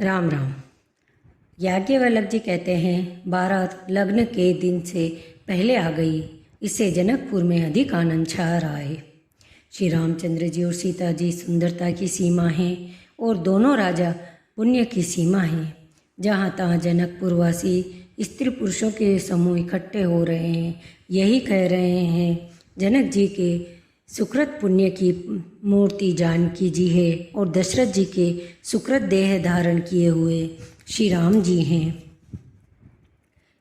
राम राम। याज्ञवल्क्य जी कहते हैं, बारात लग्न के दिन से पहले आ गई। इससे जनकपुर में अधिक आनंद छा रहा है। श्री रामचंद्र जी और सीता जी सुंदरता की सीमा हैं और दोनों राजा पुण्य की सीमा हैं। जहाँ तहाँ जनकपुरवासी स्त्री पुरुषों के समूह इकट्ठे हो रहे हैं। यही कह रहे हैं, जनक जी के सुकृत पुण्य की मूर्ति जानकी जी है और दशरथ जी के सुकृत देह धारण किए हुए श्री राम जी हैं।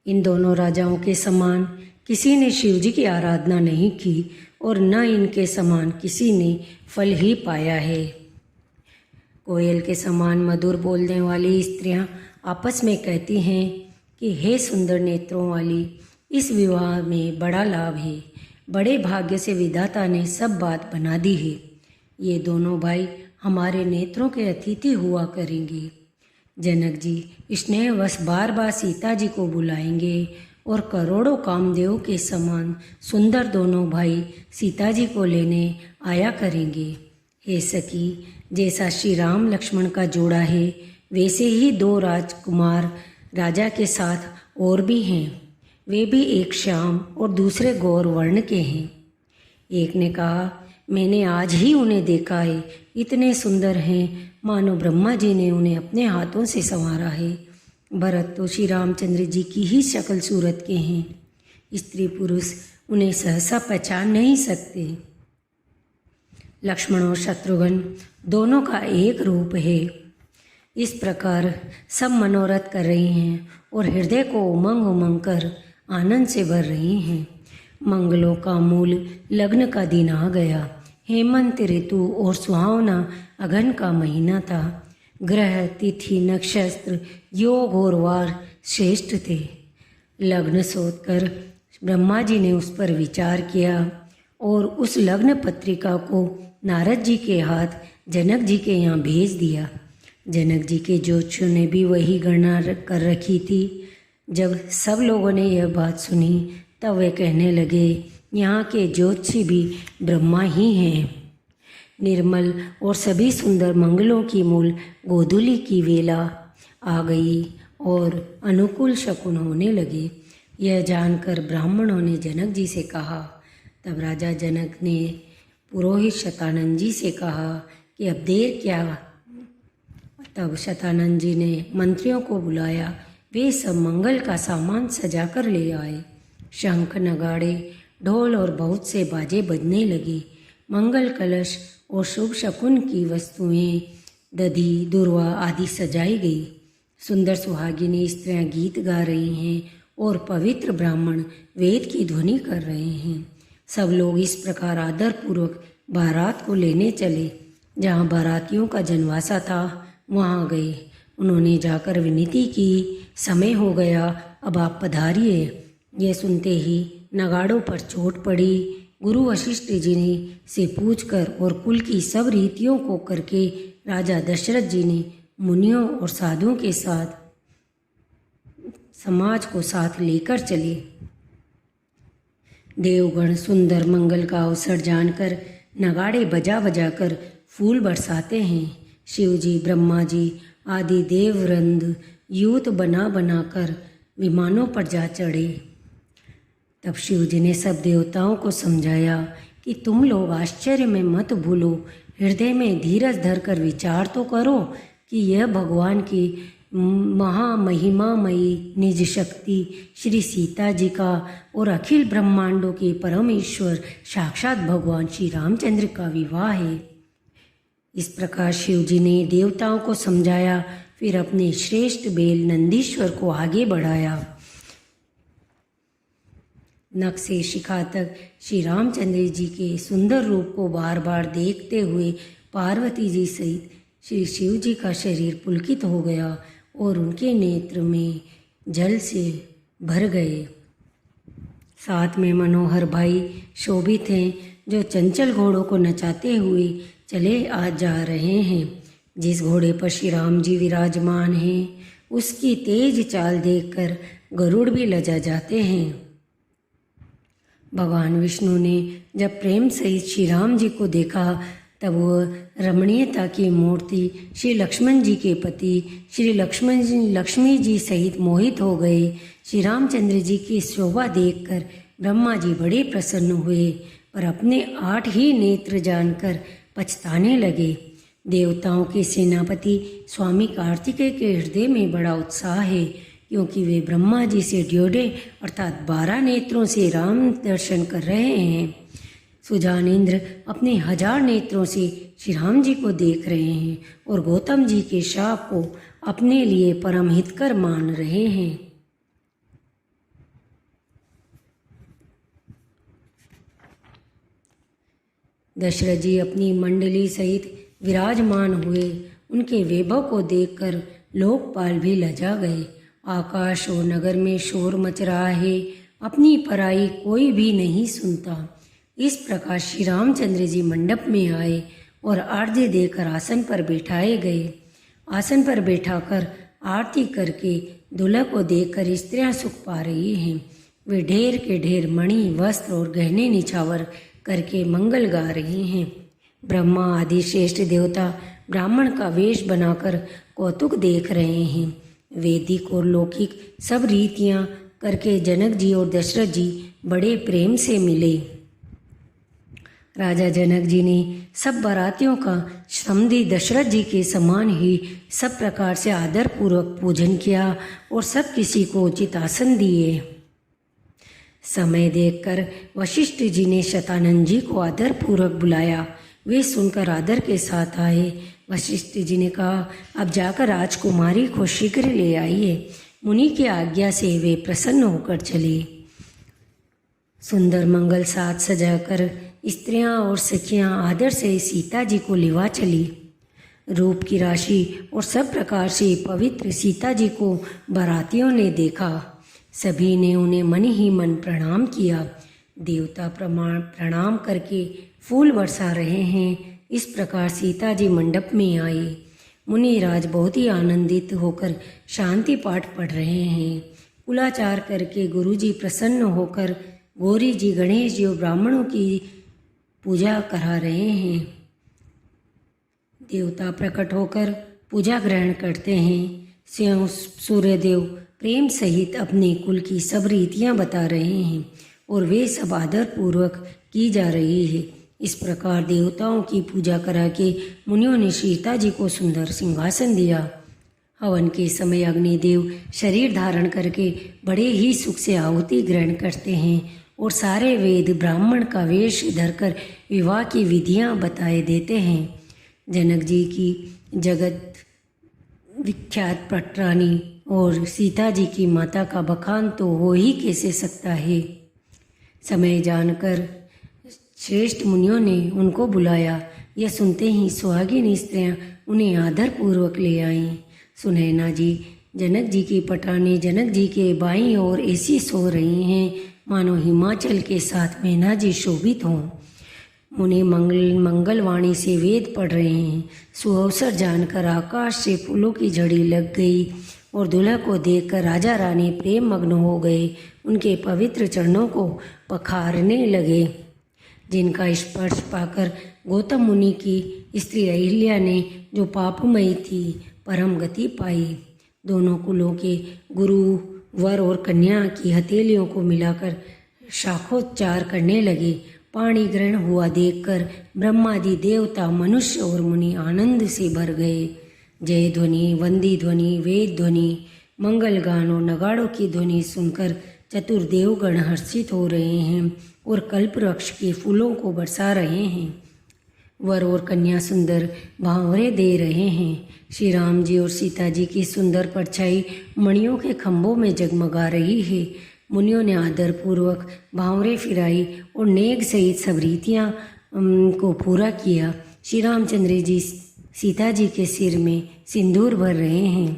इन दोनों राजाओं के समान किसी ने शिव जी की आराधना नहीं की और न इनके समान किसी ने फल ही पाया है। कोयल के समान मधुर बोलने वाली स्त्रियां आपस में कहती हैं कि हे सुंदर नेत्रों वाली, इस विवाह में बड़ा लाभ है। बड़े भाग्य से विधाता ने सब बात बना दी है। ये दोनों भाई हमारे नेत्रों के अतिथि हुआ करेंगे। जनक जी स्नेहवश बार बार सीता जी को बुलाएंगे और करोड़ों कामदेव के समान सुंदर दोनों भाई सीता जी को लेने आया करेंगे। हे सखी, जैसा श्री राम लक्ष्मण का जोड़ा है वैसे ही दो राजकुमार राजा के साथ और भी हैं। वे भी एक श्याम और दूसरे गौर वर्ण के हैं। एक ने कहा, मैंने आज ही उन्हें देखा है, इतने सुंदर हैं मानो ब्रह्मा जी ने उन्हें अपने हाथों से संवारा है। भरत तो श्री रामचंद्र जी की ही शक्ल सूरत के हैं। स्त्री पुरुष उन्हें सहसा पहचान नहीं सकते। लक्ष्मण और शत्रुघ्न दोनों का एक रूप है। इस प्रकार सब मनोरथ कर रही हैं और हृदय को उमंग उमंग कर आनंद से भर रही हैं। मंगलों का मूल लग्न का दिन आ गया। हेमंत ऋतु और सुहावना अगन का महीना था। ग्रह तिथि नक्षत्र योग और वार श्रेष्ठ थे। लग्न सोचकर ब्रह्मा जी ने उस पर विचार किया और उस लग्न पत्रिका को नारद जी के हाथ जनक जी के यहाँ भेज दिया। जनक जी के ज्योतिषियों ने भी वही गणना कर रखी थी। जब सब लोगों ने यह बात सुनी तब वे कहने लगे, यहाँ के ज्योतिषी भी ब्रह्मा ही हैं। निर्मल और सभी सुंदर मंगलों की मूल गोधूली की वेला आ गई और अनुकूल शकुन होने लगे। यह जानकर ब्राह्मणों ने जनक जी से कहा। तब राजा जनक ने पुरोहित शतानंद जी से कहा कि अब देर क्या। तब शतानंद जी ने मंत्रियों को बुलाया। वे सब मंगल का सामान सजा कर ले आए। शंख नगाड़े ढोल और बहुत से बाजे बजने लगे। मंगल कलश और शुभ शकुन की वस्तुएं दधी दुर्वा आदि सजाई गई। सुंदर सुहागिनी स्त्रियां गीत गा रही हैं और पवित्र ब्राह्मण वेद की ध्वनि कर रहे हैं। सब लोग इस प्रकार आदरपूर्वक बारात को लेने चले। जहाँ बारातियों का जनवासा था वहाँ गए। उन्होंने जाकर विनती की, समय हो गया, अब आप पधारिए। यह सुनते ही नगाड़ों पर चोट पड़ी। गुरु वशिष्ठ जी ने से पूछकर और कुल की सब रीतियों को करके राजा दशरथ जी ने मुनियों और साधुओं के साथ समाज को साथ लेकर चले। देवगण सुंदर मंगल का अवसर जानकर नगाड़े बजा बजा कर फूल बरसाते हैं। शिव जी ब्रह्मा जी आदि देववृंद यूथ बना बनाकर विमानों पर जा चढ़े। तब शिव जी ने सब देवताओं को समझाया कि तुम लोग आश्चर्य में मत भूलो, हृदय में धीरज धरकर विचार तो करो कि यह भगवान की महामहिमामयी निज शक्ति श्री सीता जी का और अखिल ब्रह्मांडों के परम ईश्वर साक्षात भगवान श्री रामचंद्र का विवाह है। इस प्रकार शिव जी ने देवताओं को समझाया। फिर अपने श्रेष्ठ बेल नंदीश्वर को आगे बढ़ाया। नख से शिखा तक श्री रामचंद्र जी के सुंदर रूप को बार बार देखते हुए पार्वती जी सहित श्री शिव जी का शरीर पुलकित हो गया और उनके नेत्र में जल से भर गए। साथ में मनोहर भाई शोभित हैं जो चंचल घोड़ों को नचाते हुए चले आ जा रहे हैं। जिस घोड़े पर श्री राम जी विराजमान हैं उसकी तेज चाल देखकर गरुड़ भी लजा जाते हैं। भगवान विष्णु ने जब प्रेम सहित श्री राम जी को देखा तब वह रमणीयता की मूर्ति श्री लक्ष्मण जी के पति श्री लक्ष्मी जी सहित मोहित हो गए। श्री रामचंद्र जी की शोभा देखकर ब्रह्मा जी बड़े प्रसन्न हुए, पर अपने 8 ही नेत्र जानकर पछताने लगे। देवताओं के सेनापति स्वामी कार्तिकेय के हृदय में बड़ा उत्साह है, क्योंकि वे ब्रह्मा जी से ड्योढ़े अर्थात 12 नेत्रों से राम दर्शन कर रहे हैं। सुजान इंद्र अपने 1000 नेत्रों से श्री राम जी को देख रहे हैं और गौतम जी के शाप को अपने लिए परम हितकर मान रहे हैं। दशरथ जी अपनी मंडली सहित विराजमान हुए। उनके वैभव को देखकर लोकपाल भी लजा गए। आकाश और नगर में शोर मच रहा है, अपनी पराई कोई भी नहीं सुनता। इस प्रकार श्री रामचंद्र जी मंडप में आए और आरती देकर आसन पर बैठाए गए। आसन पर बैठाकर आरती करके दूल्हा को देखकर स्त्रियां सुख पा रही हैं। वे ढेर के ढेर मणि, वस्त्र और गहने निछावर करके मंगल गा रही हैं। ब्रह्मा आदि श्रेष्ठ देवता ब्राह्मण का वेश बनाकर कौतुक देख रहे हैं। वैदिक और लौकिक सब रीतियां करके जनक जी और दशरथ जी बड़े प्रेम से मिले। राजा जनक जी ने सब बारातियों का समधी दशरथ जी के समान ही सब प्रकार से आदर पूर्वक पूजन किया और सब किसी को उचित आसन दिए। समय देखकर वशिष्ठ जी ने शतानंद जी को आदर पूर्वक बुलाया। वे सुनकर आदर के साथ आए। वशिष्ठ जी ने कहा, अब जाकर राजकुमारी को शीघ्र ले आइए। मुनि की आज्ञा से वे प्रसन्न होकर चले। सुंदर मंगल साज सजाकर स्त्रियां और सखियां आदर से सीता जी को लेवा चली। रूप की राशि और सब प्रकार से पवित्र सीता जी को बारातियों ने देखा। सभी ने उन्हें मन ही मन प्रणाम किया। देवता प्रणाम करके फूल बरसा रहे हैं। इस प्रकार सीता जी मंडप में आई। मुनिराज बहुत ही आनंदित होकर शांति पाठ पढ़ रहे हैं। कुलाचार करके गुरुजी प्रसन्न होकर गौरी जी, गणेश जी और ब्राह्मणों की पूजा करा रहे हैं। देवता प्रकट होकर पूजा ग्रहण करते हैं। स्वयं सूर्यदेव प्रेम सहित अपने कुल की सब रीतियां बता रहे हैं और वे सब आदर पूर्वक की जा रही है। इस प्रकार देवताओं की पूजा करा के मुनियों ने सीता जी को सुंदर सिंहासन दिया। हवन के समय अग्निदेव शरीर धारण करके बड़े ही सुख से आहुति ग्रहण करते हैं और सारे वेद ब्राह्मण का वेश धरकर विवाह की विधियां बताए देते हैं। जनक जी की जगत विख्यात पटरानी और सीता जी की माता का बखान तो हो ही कैसे सकता है। समय जानकर श्रेष्ठ मुनियों ने उनको बुलाया। यह सुनते ही सुहागिन स्त्रियां उन्हें आदर पूर्वक ले आईं। सुनैना जी जनक जी की पटरानी जनक जी के बाईं ओर ऐसी सो रही हैं मानो हिमाचल के साथ मैना जी शोभित हों। मुनि मंगलवाणी से वेद पढ़ रहे हैं। सुअवसर जानकर आकाश से फूलों की झड़ी लग गई और दुल्हा को देखकर राजा रानी प्रेम मग्न हो गए। उनके पवित्र चरणों को पखारने लगे, जिनका स्पर्श पाकर गौतम मुनि की स्त्री अहिल्या ने, जो पापमयी थी, परम गति पाई। दोनों कुलों के गुरु वर और कन्या की हथेलियों को मिलाकर शाखोच्चार करने लगे। पाणी ग्रहण हुआ देखकर ब्रह्मादि देवता, मनुष्य और मुनि आनंद से भर गए। जय ध्वनि, वंदी ध्वनि, वेद ध्वनि, मंगल गान और नगाड़ों की ध्वनि सुनकर चतुर्देवगण हर्षित हो रहे हैं और कल्प वृक्ष के फूलों को बरसा रहे हैं। वर और कन्या सुंदर भांवरे दे रहे हैं। श्री राम जी और सीता जी की सुंदर परछाई मणियों के खंभों में जगमगा रही है। मुनियों ने आदर पूर्वक भांवरे फिराई और नेग सहित सब रीतियाँ को पूरा किया। श्री रामचंद्र जी सीता जी के सिर में सिंदूर भर रहे हैं।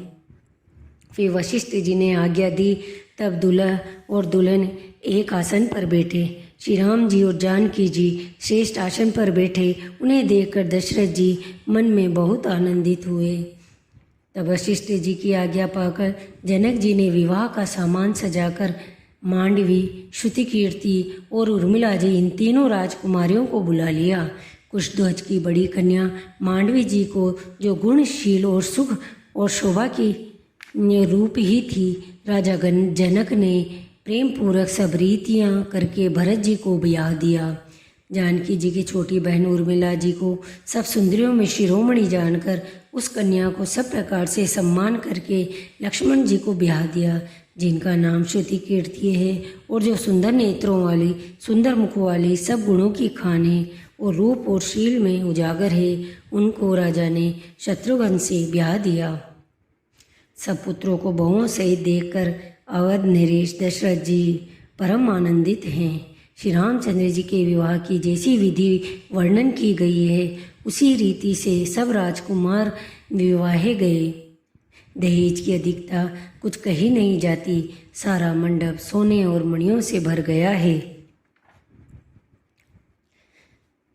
फिर वशिष्ठ जी ने आज्ञा दी, तब दूल्हा और दुल्हन एक आसन पर बैठे। श्री राम जी और जानकी जी श्रेष्ठ आसन पर बैठे। उन्हें देखकर दशरथ जी मन में बहुत आनंदित हुए। तब वशिष्ठ जी की आज्ञा पाकर जनक जी ने विवाह का सामान सजाकर मांडवी, श्रुति कीर्ति और उर्मिला जी इन तीनों राजकुमारियों को बुला लिया। कुशध्वज की बड़ी कन्या मांडवी जी को, जो गुणशील और सुख और शोभा की रूप ही थी, राजा जनक ने प्रेम पूर्वक सब रीतियाँ करके भरत जी को ब्याह दिया। जानकी जी की छोटी बहन उर्मिला जी को सब सुंदरियों में शिरोमणि जानकर उस कन्या को सब प्रकार से सम्मान करके लक्ष्मण जी को ब्याह दिया, जिनका नाम श्रुति कीर्ति है और जो सुंदर नेत्रों वाली, सुंदर मुख वाली, सब गुणों की खान है और रूप और शील में उजागर है। उनको राजा ने शत्रुघ्न से ब्याह दिया। सब पुत्रों को बहुओं सहित देखकर अवध नरेश दशरथ जी परम आनंदित हैं। श्री रामचंद्र जी के विवाह की जैसी विधि वर्णन की गई है, उसी रीति से सब राजकुमार विवाहे गए। दहेज की अधिकता कुछ कही नहीं जाती। सारा मंडप सोने और मणियों से भर गया है।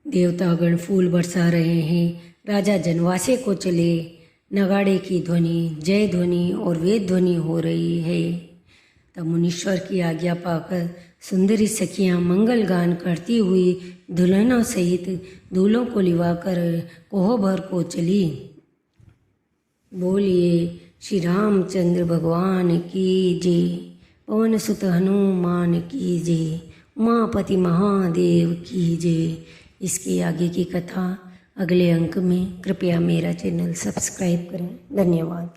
देवतागण फूल बरसा रहे हैं। राजा जनवासे को चले। नगाड़े की ध्वनि, जय ध्वनि और वेद ध्वनि हो रही है। तब मुनीश्वर की आज्ञा पाकर सुंदरी सखियाँ मंगल गान करती हुई दुल्हनों सहित दूल्हों को लिवाकर कोहबर को चली। बोलिए श्री रामचंद्र भगवान की जय, पवन सुत हनुमान की जय, उमापति महादेव की जय। इसके आगे की कथा अगले अंक में। कृपया मेरा चैनल सब्सक्राइब करें। धन्यवाद।